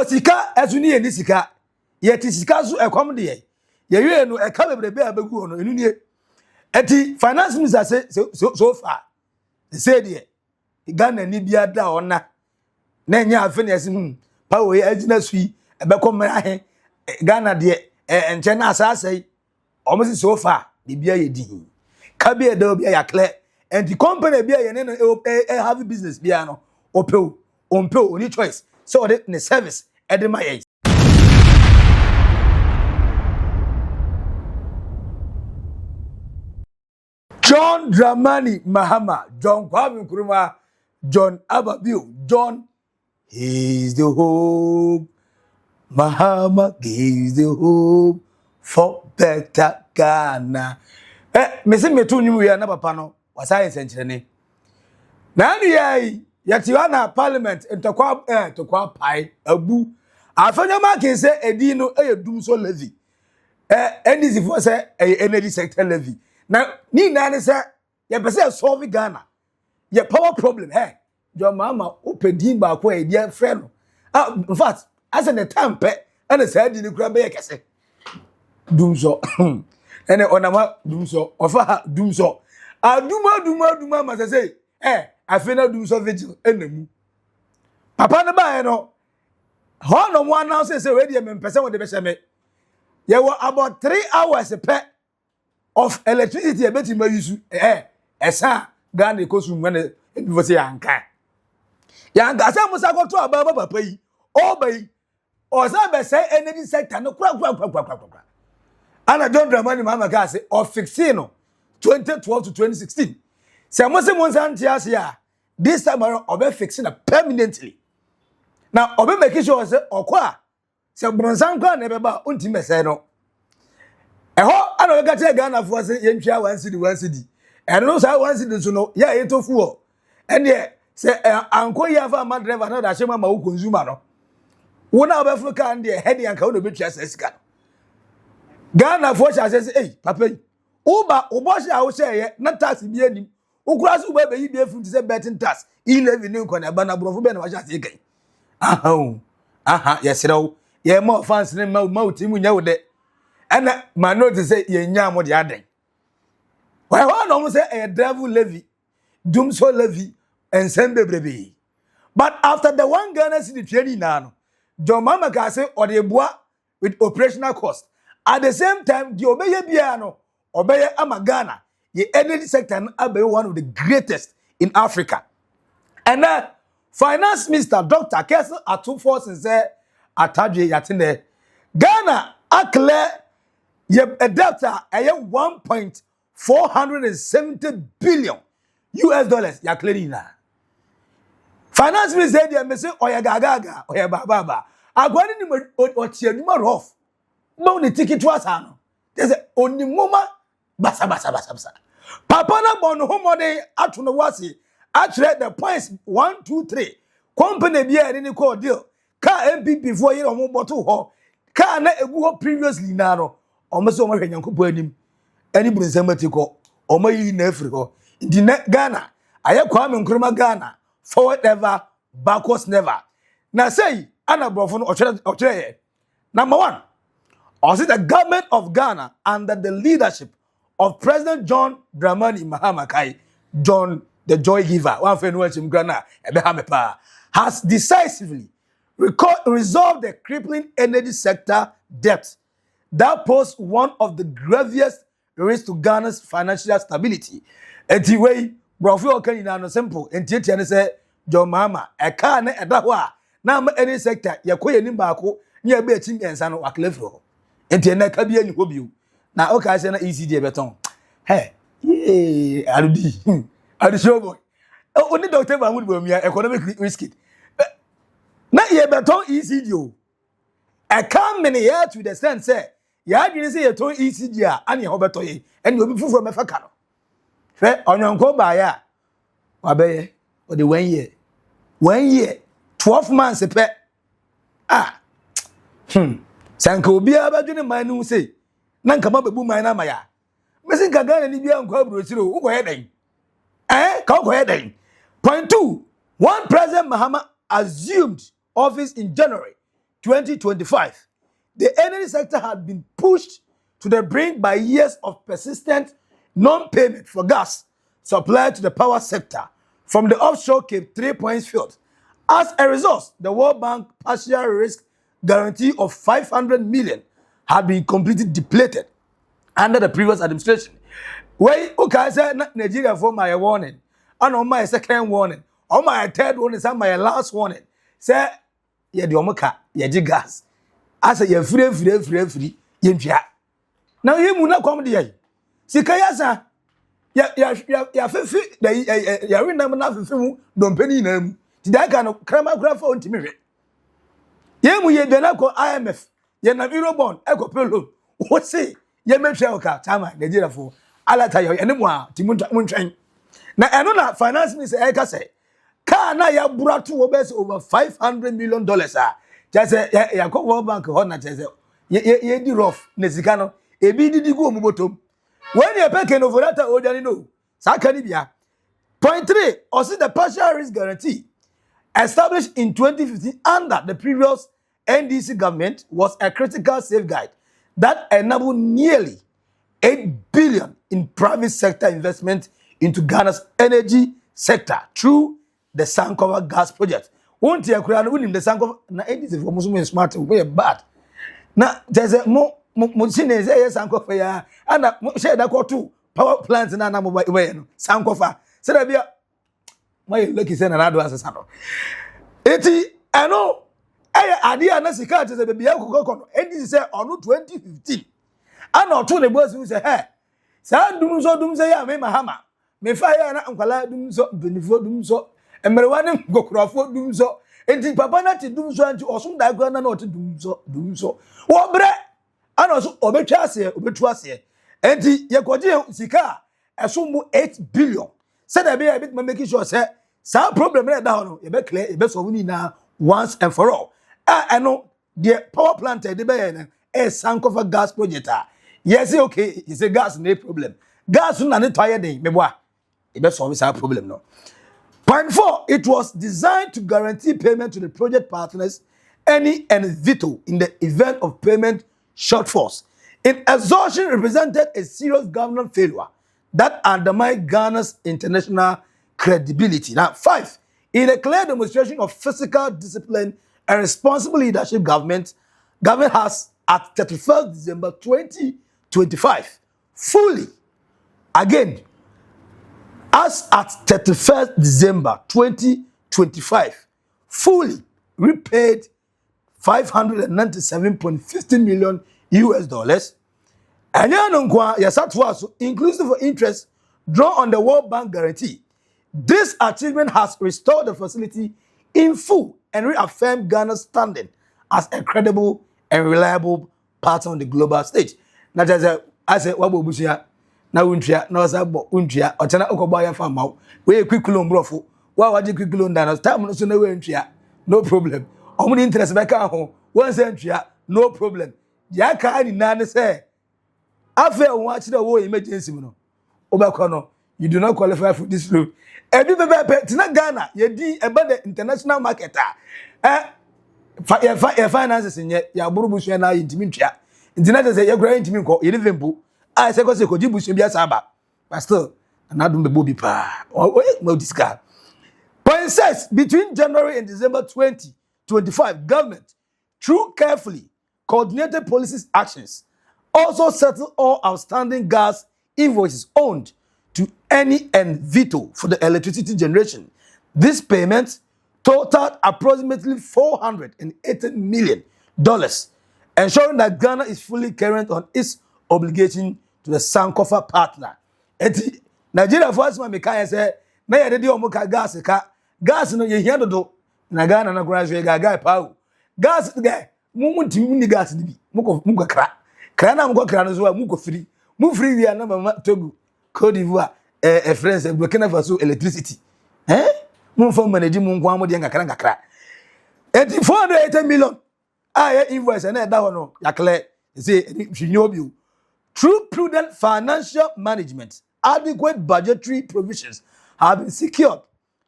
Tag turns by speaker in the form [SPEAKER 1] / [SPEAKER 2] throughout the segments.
[SPEAKER 1] sika ezuni ye ni sika ye ti sika so ekom de ye we no e ka bebrebe abegu no enu nie eti finance minister say so far say de Ghana ni bia da ona na nya afi na ese pa we agina sui ebekom ahe Ghana de enche na asase omo so far de bia ye di ka bia da bia ya clear and the company bia ye no have business bia no opeo only choice so the service edema ye John Dramani Mahama, John Kwame Nkrumah, John Ababiu, John, he's the hope. Mahama gives the hope for better Ghana. Mesi metu nyimu ya na papa no, wasaye senchirene. Na ni yai, yatiwana parliament, tokwa pai, abu. Afanya maki se edi no, dumso levy. NDC for say, energy sector levy. Now, ni nane say, ye pese solve Ghana. Ye power problem, hey. Your mama open din ba ko e dia friend. In fact, as an time pe, and a said in the crab be kese. Doom so. And onama doom so. Ofa doom so. Duma must say, I feel no doom so vigil enemy. Papa na ba no. Ho no one now say ready me person with the best me. Ye were about 3 hours a pet of electricity a bit in my use esa Ghana consume when people say anka yanga say musa go to ababa papa yi obey or say energy sector no kwa ana John Dramani Mahama ka say of 16 2012 to 2016 say monsa ntia say this time around obe fixing permanently now obe make sure say okwa say bronsan kwa na beba untime say no eho ana we ka che Ghana for say yentwa 1 cedi and no say 1 cedi so no ya etofu o and ye say anko ya fa ma driver na da shema ma wo consumer no wo na obefu ka and ye head yanka wo no betua sika Ghana for say hey papa uba oboshi a wo share na tax bi anim ukura so uba be yi bi efu ti say betting tax 11 ni nko na ba na brofo be na wa share kan yesrew ye ma fans ni ma utimu nya wo de and my notice say ye nya mo de aden why no say a devil levy doom so levy and send bebrebe but after the one Ghana city training now John Mahama ka say or the boa with operational cost at the same time the obeye bia no obeye ama Ghana the energy sector abe one of the greatest in Africa and finance minister Dr. Kessel Atufo say atadwe yatene Ghana clear a debt a 1.470 billion US dollars ya clearing na finance minister said ya say oya gagaga oya baba agwani ni otie numa rough ma ni ticket was ano they say onimoma basa papa na bon ho mode atu no wase actually the points 1 2 3 company bia ni call deal ka MPP for year omo bottle ho ka na egu ho previously na no omo so omo hwanyankopo anim ani bunsam ko omo yi na Africa di Ghana aye Kwame Nkrumah Ghana forward ever backwards never na say ana brofo no ochire number 1 also the government of Ghana under the leadership of President John Dramani Mahama Kai John the joy giver one friend watching Ghana ebehamepa has decisively resolved the crippling energy sector debt that posed one of the gravest risks to Ghana's financial stability. Enti way brofo okan ina no simple enti etia ne say John Mahama e ka na eda ho a na ma any sector yakoye nim baako nya be achim ensa no waklefro ho enti na ka bi anyi ho biu na o ka say na ECD beton hey aludi show boy oni Dr. Mahmoud Bawumia economic risk na ye beton ECD o e ka many here to the sense say ya adwene say ye ton ECD a ane ho beto ye ene obi fufuro mefa ka no fe onyonko ba ya wabeye o the 1 year 12 months pe sanka obi abadwene man nu say na nka mabebu man na maya mesin ka Ghana ni bia nko aburosiro wo koye den ka koye den point 2 one President Mahama assumed office in January 2025, the energy sector had been pushed to the brink by years of persistent non-payment for gas supplied to the power sector from the offshore Cape 3 Points field. As a result, the World Bank partial risk guarantee of 500 million had been completely depleted under the previous administration. Where okay, say Nigeria for my warning, and on my second warning, on my third warning, and my last warning. Say, yeah, the omoka, yeah, the gas. I say, yeah, free, yeah. Now, you will not come there. Sikayasa, yeah, fifi, yeah, remember nothing, don't penny name. Did I kind of cram a graph on to me? Yeah, we had IMF, yeah, na Eurobond, Echo Pelo. What say? Yeah, make sure okay, time Nigeria for. Ala tayo anymore timunta muntrain na eno na finance minister eka say car na ya buratu obes over 500 million dollars just ya ko World Bank ho na just ye di rough na sika no ebi didi go mu botom when you pay no for that odani no saka ni bia. Point 3, also the partial risk guarantee established in 2015 under the previous NDC government was a critical safeguard that enabled nearly 8 billion in private sector investment into Ghana's energy sector through the Sankofa gas project. Won't you create the Sankofa? Na it is for Muslim smart, we are bad. Now there's a more Muslims say Sankofa ya, and share that two power plants in Anna way Sankofa. So that be my lucky son and I do as a son. Eti, I know. Idea na sika te se be bia kokoko. NDC say on 2015. Ano to the boss who say, hey, sa dum say ya me Mahama. Me fa ya na nkwala dum so benifo dum so. Emerewane gokrofo dum so. Enti papa na ti dum so anti osun da gwa na na oti dum so. Wo bre ano so obetwa ase, obetu ase. Enti ye koje sika eso mu 8 billion. Say that be a bit making sure say sa problem na da no ye be clear, ye be solve ni na once and for all. I know the power plant de be a Sankofa gas project. Yes, okay, it's a gas no problem. Gas na ne toye den meboa. E be solve that problem no. Point 4, it was designed to guarantee payment to the project partners any and veto in the event of payment shortfalls. Exhaustion represented a serious government failure that undermined Ghana's international credibility. Now, 5, in a clear demonstration of fiscal discipline and responsible leadership, government has at 31st December 2025 fully, again, as at 31st December 2025, fully repaid 597.50 million US dollars. And inclusive of interest drawn on the World Bank guarantee. This achievement has restored the facility in full and reaffirmed Ghana's standing as a credible and reliable partner on the global stage. Now, I said, what will you now? Untria, no, Untria, or Tana Okobaya farm. We a quick loan, brofo. Why would you quick loan down? Time so no Untria, no problem. Only interest back at home. Once Untria, no problem. Yaka in Nana say, after watching the war emergency, Obakono, you do not qualify for this loan. Every baby, Tina Ghana, ye di about the international market. Finances in ya burubusu na intimintia. Internet say you growing intimin ko Liverpool. I say ko se ko jibusu bia saba. But still, anadum be bobi pa. Oh, this guy. Point 6, between January and December 2025, government, through carefully coordinated policies actions, also settled all outstanding gas invoices owed to any and veto for the electricity generation. This payment totaled approximately $480 million, ensuring that Ghana is fully current on its obligation to the Sankofa partner. Nigeria first man meka say na ye de omuka gas no ye hia dodo na Ghana na kura so ye gaga pa gas ga mu ni gas ni bi muko kra na muko kra no so muko free wi na mama Togo Côte d'Ivoire France Burkina Faso electricity mu fam manage mu nko amode ngakra 480 million invoice na da ho no yakle say hwinyo through prudent financial management, adequate budgetary provisions have been secured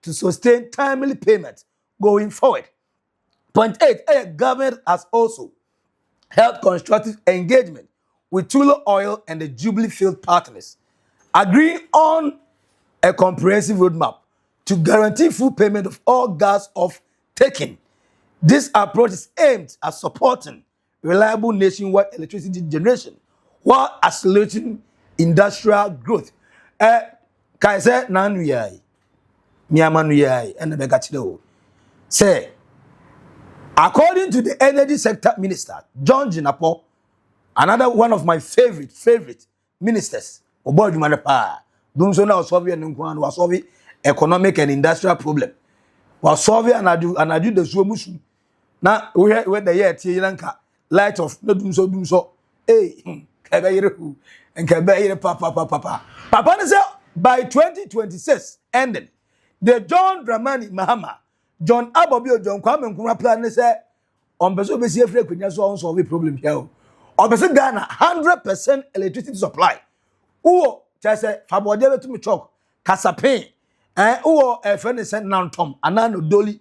[SPEAKER 1] to sustain timely payment going forward. Point 8, government has also held constructive engagement with Tullow Oil and the Jubilee Field partners, agreeing on a comprehensive roadmap to guarantee full payment of all gas off taken. This approach is aimed at supporting reliable nationwide electricity generation while accelerating industrial growth. Kaise nanu yai, miyamanu yai, and the begachilo. Say, according to the energy sector minister, John Jinapo, another one of my favorite ministers, Oboju Manepa, Dumso na solve was solving economic and industrial problem. Was solving and I do the Suomusu. Now we the year Tilanka light of no Dumso. Hey, Kabayru and Kabayre Papa. Papa said by 2026 ending, the John Dramani Mahama, John Abobio, John Kwame Nkrumah plan say on person be see free kwenya so solve the problem here. On person Ghana 100% electricity supply. Uwo say fabode to me chok kasapin uwo friend say nantom anano doli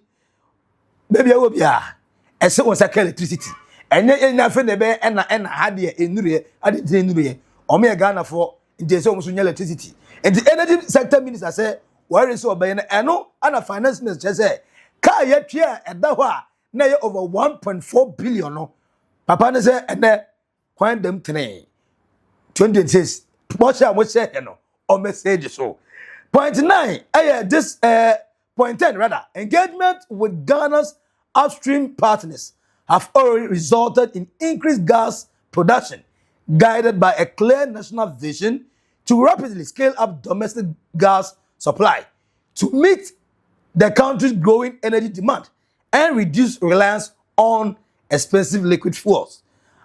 [SPEAKER 1] baby e wo bia ese won say electricity enye enya fe ne be na hade enure ade enure o me Ghana for nje say o so nya electricity and the energy sector minister say where is obey na eno ana finance minister say ka ye twa eda ho a na ye over 1.4 billion no papa ne say ene kwan dem tene 2026 what shall we say or message so. Point 9, this point 10 rather, engagement with Ghana's upstream partners have already resulted in increased gas production, guided by a clear national vision to rapidly scale up domestic gas supply to meet the country's growing energy demand and reduce reliance on expensive liquid fuels.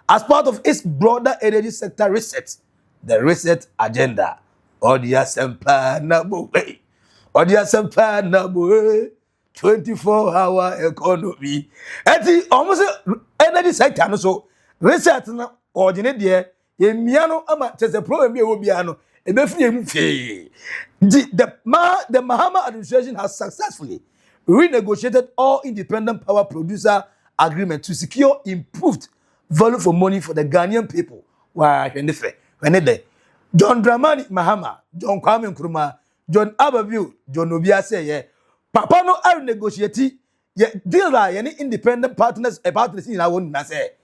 [SPEAKER 1] As part of its broader energy sector reset, the reset agenda, Odia Sempa Nabu, Odia Sempa Nabu, 24-hour economy. Eti almost energy sector so reset na ordinate there. Ye miano ama tese problem ye obiano. Ebefuni mfe. The Mahama administration has successfully renegotiated all independent power producer agreement to secure improved value for money for the Ghanaian people. Why when they John Dramani Mahama, John Kwame Nkrumah, John Ababu, John Obia say yeah. Papa no are negotiate ye deal la any independent partners in our own na say.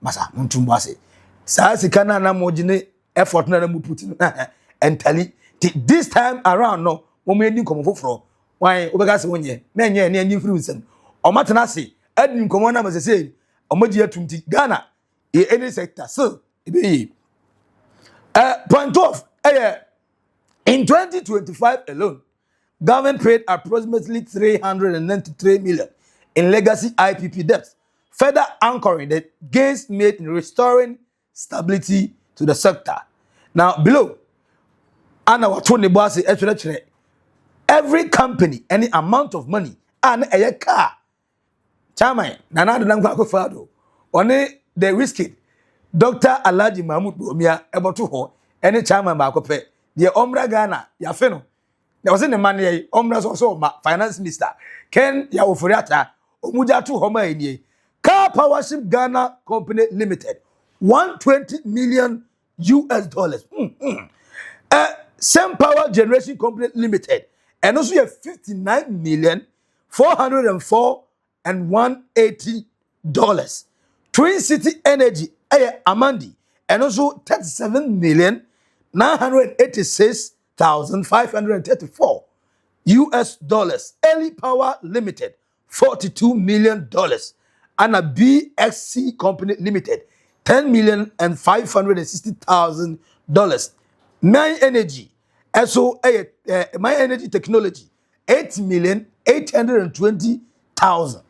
[SPEAKER 1] Masa muntumba say. Sa sikana na mojine effort na mu put and tally this time around no mo me ni komo foforo. Why obega se wonye menye na enyi free nsem. O matena se adin komo na ma say omoji atumti Ghana e any sector so e point 12, in 2025 alone, government paid approximately 393 million in legacy IPP debts, further anchoring the gains made in restoring stability to the sector. Now, below, every company, any amount of money, and a car, Chairman, only the risky. Dr. Alhaji Mahmoud Bomia able to ho any chairman ba ko pe de omra Ghana ya fe no there was in the man ye omra so finance minister Ken ya ofuriata omuja to ho ma enie Car Powership Ghana Company Limited 120 million US dollars. Same Power Generation Company Limited and also you 59 million 404 and 180 dollars. Twin City Energy Amandi and also 37 million 986,534 US dollars. Early Power Limited 42 million dollars and a BXC Company Limited 10 million and 560,000 dollars. My Energy also My Energy Technology 8 million 820,000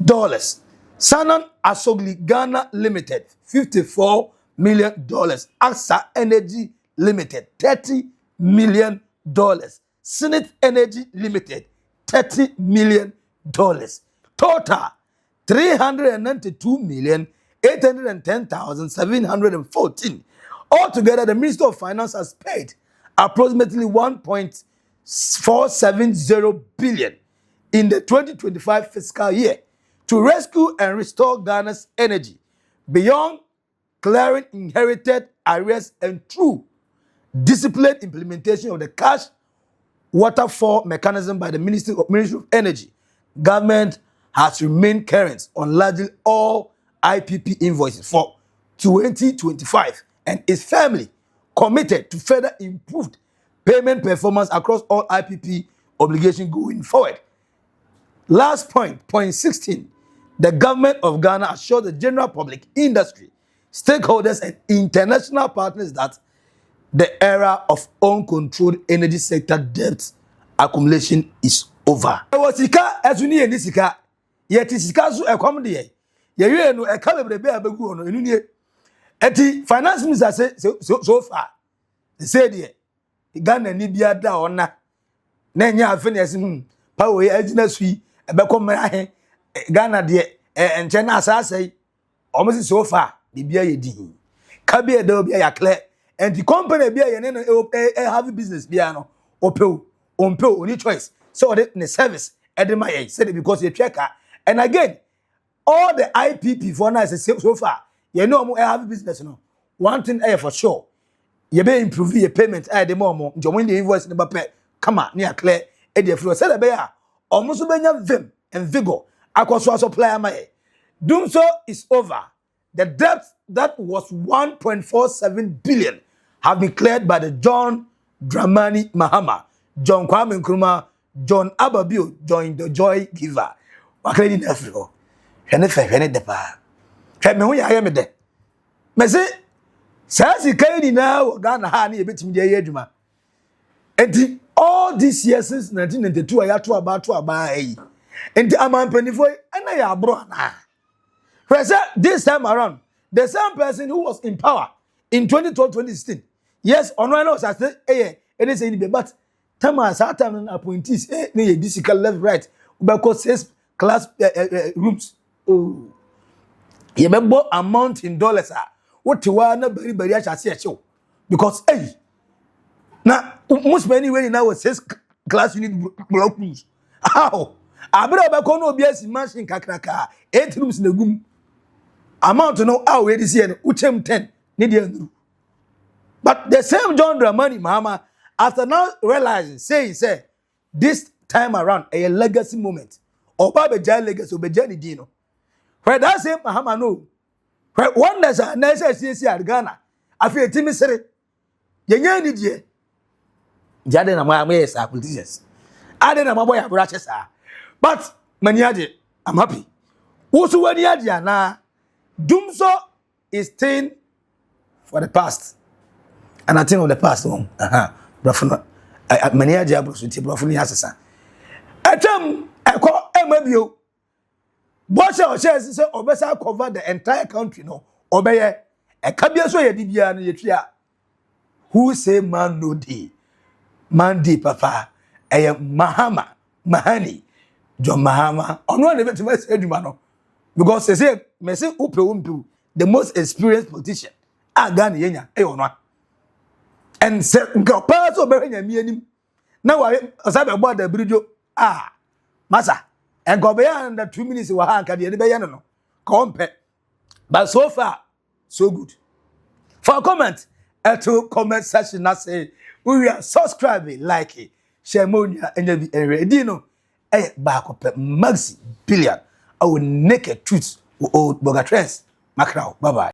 [SPEAKER 1] dollars. Sanan Asogli Ghana Limited, $54 million. AXA Energy Limited, $30 million. Senate Energy Limited, $30 million. Total, 392,810,714. Altogether, the Minister of Finance has paid approximately 1.470 billion in the 2025 fiscal year to rescue and restore Ghana's energy beyond clearing inherited arrears and through disciplined implementation of the cash waterfall mechanism by the Ministry of Energy. Government has remained current on largely all IPP invoices for 2025 and is firmly committed to further improved payment performance across all IPP obligations going forward. Last point, point 16. The government of Ghana assured the general public, industry, stakeholders, and international partners that the era of uncontrolled energy sector debt accumulation is over. Sika ezuni ye sika ye ti sika so ekom de ye ye no eka bebrebe abegu no enu nie eti finance minister say so far say de Ghana ni bia da ona na nya afi na ese power ye agina sui ebekom ahe Ghana de enche na asase omo so far de bia ye di ka bia da bia ya clear and the company bia ye na have business bia no opeo only choice so the service edema ye said because you checker and again all the IPP for now is so far you know have business no one thing for sure you be improve your payment the more when the invoice number pay come on near clear e dey flow said be almost benya vim and vigor akwaso supplier my doom so is over. The debt that was 1.47 billion have been cleared by the John Dramani Mahama, John Kwame Nkrumah, John Ababio, joined the joy giver. Wakati ni Afrika. Hene depa. Me hu ya me de. Me se sasi kai na Ghana ha na ebetimi de adwuma. Enti all these years since 1992 ayato aba yi. Enti amampanifo na ya abro na. This time around, the same person who was in power in 2012-2016, yes, on one was it is saying, but Thomas Satan appointees, physical left, right, because 6 class rooms. Oh, you remember amount in dollars, what you want, very, I shall see a show. Because, now, most many way now was 6 class unit block rooms. How? I better no BS machine kakraka, 8 rooms in the room. Amount to know how it is here, Uchem 10, Nidian. But the same John Dramani Mahama, after now realizing, say, this time around, a legacy moment. Or Baba Jai legacy, Obejani Dino. Where that same Mahama no. Where one that's a nice CC at Ghana. I feel Timmy said it. Yanyan did Jaden and my ways are politicians. I didn't know my boy have ratchets. But, Maniadi, I'm happy. Who's when Yadia now? Doomso is staying for the past. And I think of the past one. Brafuna. Many a job was with Brafuni Assassin. I call MBO. Bosch or shares so Obesa cover the entire country. No, obey a cabia so ye dibia no yetria. Who say man no day? Man di papa. I am Mahama, Mahani, John Mahama. On one event to my edumano. Because they say, Messi Upe the most experienced politician. Ghana yenya, one. And say, pass over me. Now I said about the bridge. Massa. And go beyond the 2 minutes were hank at the end of compare. But so far, so good. For a comment, to comment section, I say, we are subscribing, like it, share monia, and Redino, back up Maxi, Billian. Our naked truths with Oldboga trends. Macro, bye bye.